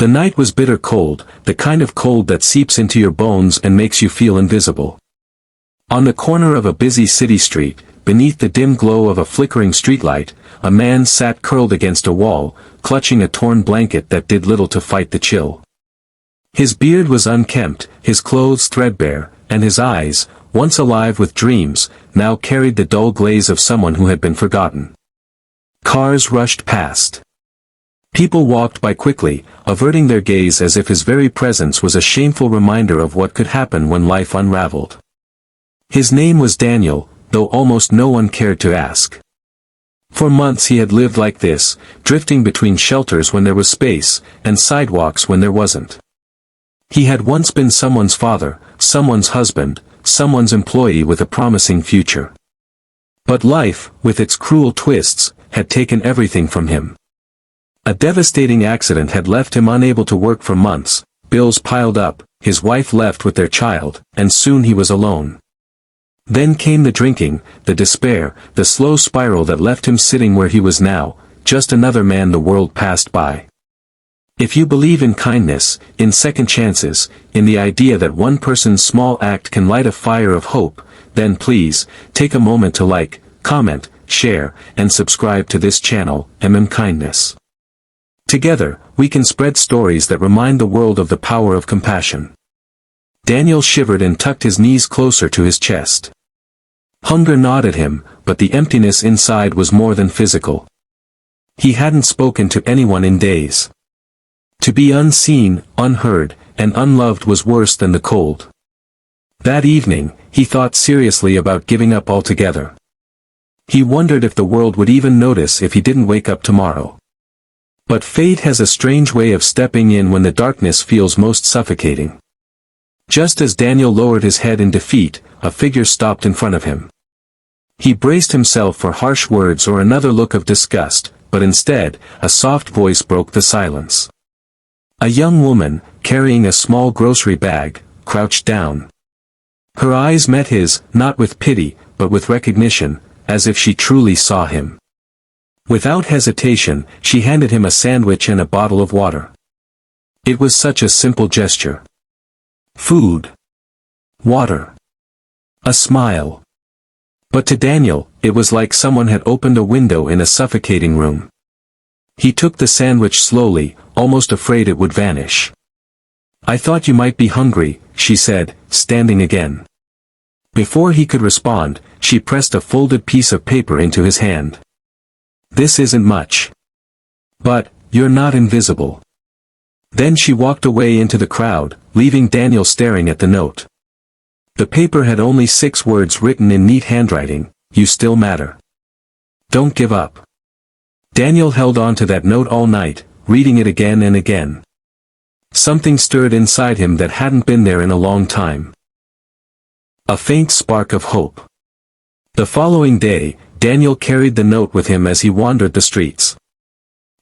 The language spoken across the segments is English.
The night was bitter cold, the kind of cold that seeps into your bones and makes you feel invisible. On the corner of a busy city street, beneath the dim glow of a flickering streetlight, a man sat curled against a wall, clutching a torn blanket that did little to fight the chill. His beard was unkempt, his clothes threadbare, and his eyes, once alive with dreams, now carried the dull glaze of someone who had been forgotten. Cars rushed past. People walked by quickly, averting their gaze as if his very presence was a shameful reminder of what could happen when life unraveled. His name was Daniel, though almost no one cared to ask. For months he had lived like this, drifting between shelters when there was space, and sidewalks when there wasn't. He had once been someone's father, someone's husband, someone's employee with a promising future. But life, with its cruel twists, had taken everything from him. A devastating accident had left him unable to work for months, bills piled up, his wife left with their child, and soon he was alone. Then came the drinking, the despair, the slow spiral that left him sitting where he was now, just another man the world passed by. If you believe in kindness, in second chances, in the idea that one person's small act can light a fire of hope, then please, take a moment to like, comment, share, and subscribe to this channel, Kindness. Together, we can spread stories that remind the world of the power of compassion. Daniel shivered and tucked his knees closer to his chest. Hunger gnawed at him, but the emptiness inside was more than physical. He hadn't spoken to anyone in days. To be unseen, unheard, and unloved was worse than the cold. That evening, he thought seriously about giving up altogether. He wondered if the world would even notice if he didn't wake up tomorrow. But fate has a strange way of stepping in when the darkness feels most suffocating. Just as Daniel lowered his head in defeat, a figure stopped in front of him. He braced himself for harsh words or another look of disgust, but instead, a soft voice broke the silence. A young woman, carrying a small grocery bag, crouched down. Her eyes met his, not with pity, but with recognition, as if she truly saw him. Without hesitation, she handed him a sandwich and a bottle of water. It was such a simple gesture. Food. Water. A smile. But to Daniel, it was like someone had opened a window in a suffocating room. He took the sandwich slowly, almost afraid it would vanish. "I thought you might be hungry," she said, standing again. Before he could respond, she pressed a folded piece of paper into his hand. "This isn't much. But, you're not invisible." Then she walked away into the crowd, leaving Daniel staring at the note. The paper had only 6 words written in neat handwriting: "You still matter. Don't give up." Daniel held on to that note all night, reading it again and again. Something stirred inside him that hadn't been there in a long time. A faint spark of hope. The following day, Daniel carried the note with him as he wandered the streets.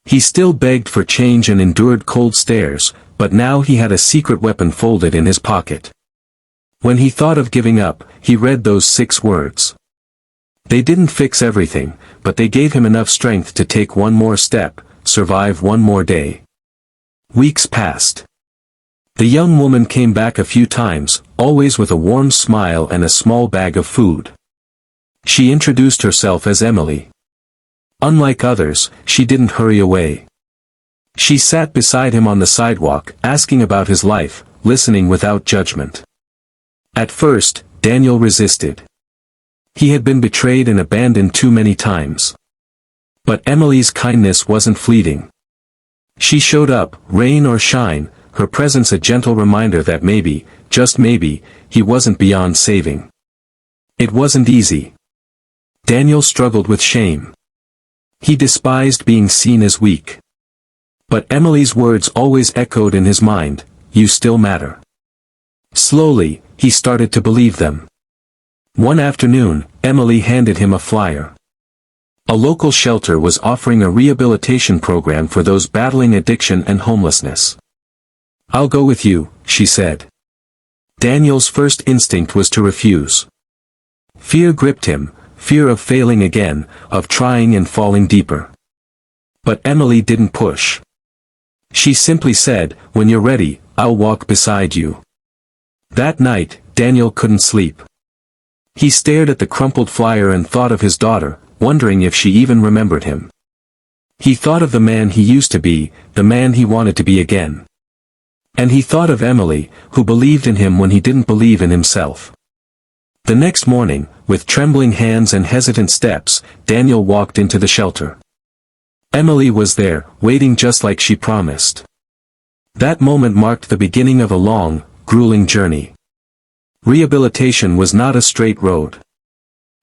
He still begged for change and endured cold stares, but now he had a secret weapon folded in his pocket. When he thought of giving up, he read those 6 words. They didn't fix everything, but they gave him enough strength to take one more step, survive one more day. Weeks passed. The young woman came back a few times, always with a warm smile and a small bag of food. She introduced herself as Emily. Unlike others, she didn't hurry away. She sat beside him on the sidewalk, asking about his life, listening without judgment. At first, Daniel resisted. He had been betrayed and abandoned too many times. But Emily's kindness wasn't fleeting. She showed up, rain or shine, her presence a gentle reminder that maybe, just maybe, he wasn't beyond saving. It wasn't easy. Daniel struggled with shame. He despised being seen as weak. But Emily's words always echoed in his mind: "You still matter." Slowly, he started to believe them. One afternoon, Emily handed him a flyer. A local shelter was offering a rehabilitation program for those battling addiction and homelessness. "I'll go with you," she said. Daniel's first instinct was to refuse. Fear gripped him, fear of failing again, of trying and falling deeper. But Emily didn't push. She simply said, "When you're ready, I'll walk beside you." That night, Daniel couldn't sleep. He stared at the crumpled flyer and thought of his daughter, wondering if she even remembered him. He thought of the man he used to be, the man he wanted to be again. And he thought of Emily, who believed in him when he didn't believe in himself. The next morning, with trembling hands and hesitant steps, Daniel walked into the shelter. Emily was there, waiting just like she promised. That moment marked the beginning of a long, grueling journey. Rehabilitation was not a straight road.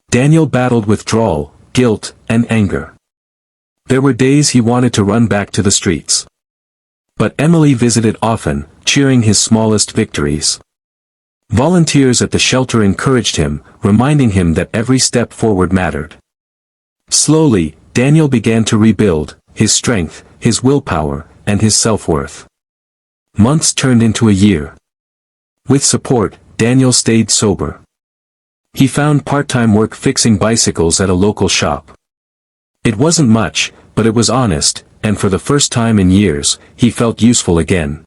Daniel battled withdrawal, guilt, and anger. There were days he wanted to run back to the streets. But Emily visited often, cheering his smallest victories. Volunteers at the shelter encouraged him, reminding him that every step forward mattered. Slowly, Daniel began to rebuild, his strength, his willpower, and his self-worth. Months turned into a year. With support, Daniel stayed sober. He found part-time work fixing bicycles at a local shop. It wasn't much, but it was honest, and for the first time in years, he felt useful again.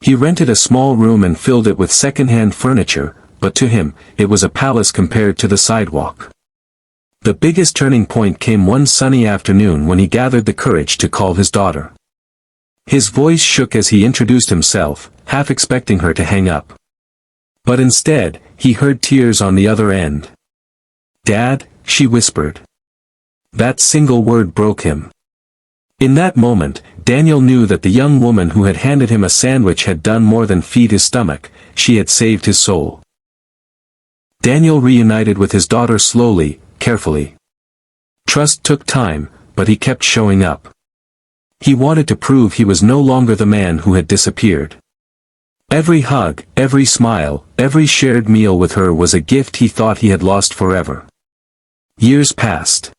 He rented a small room and filled it with second-hand furniture, but to him, it was a palace compared to the sidewalk. The biggest turning point came one sunny afternoon when he gathered the courage to call his daughter. His voice shook as he introduced himself, half expecting her to hang up. But instead, he heard tears on the other end. "Dad," she whispered. That single word broke him. In that moment, Daniel knew that the young woman who had handed him a sandwich had done more than feed his stomach, she had saved his soul. Daniel reunited with his daughter slowly, carefully. Trust took time, but he kept showing up. He wanted to prove he was no longer the man who had disappeared. Every hug, every smile, every shared meal with her was a gift he thought he had lost forever. Years passed.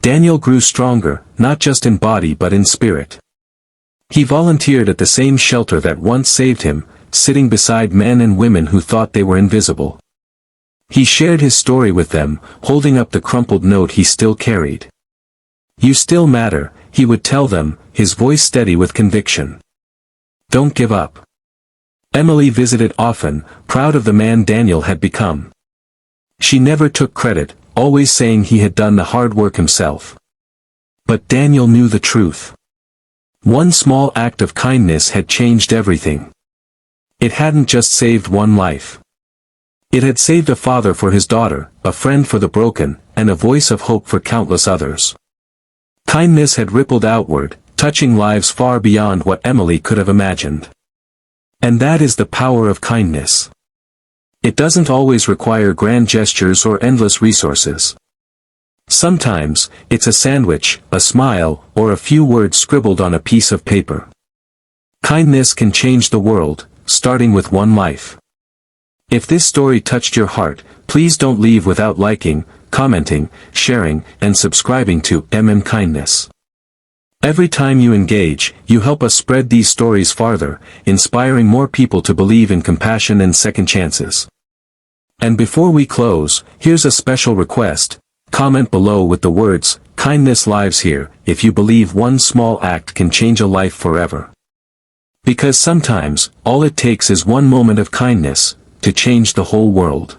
Daniel grew stronger, not just in body but in spirit. He volunteered at the same shelter that once saved him, sitting beside men and women who thought they were invisible. He shared his story with them, holding up the crumpled note he still carried. "You still matter," he would tell them, his voice steady with conviction. "Don't give up." Emily visited often, proud of the man Daniel had become. She never took credit, always saying he had done the hard work himself. But Daniel knew the truth. One small act of kindness had changed everything. It hadn't just saved one life. It had saved a father for his daughter, a friend for the broken, and a voice of hope for countless others. Kindness had rippled outward, touching lives far beyond what Emily could have imagined. And that is the power of kindness. It doesn't always require grand gestures or endless resources. Sometimes, it's a sandwich, a smile, or a few words scribbled on a piece of paper. Kindness can change the world, starting with one life. If this story touched your heart, please don't leave without liking, commenting, sharing, and subscribing to Kindness. Every time you engage, you help us spread these stories farther, inspiring more people to believe in compassion and second chances. And before we close, here's a special request. Comment below with the words, "Kindness lives here," if you believe one small act can change a life forever. Because sometimes, all it takes is one moment of kindness, to change the whole world.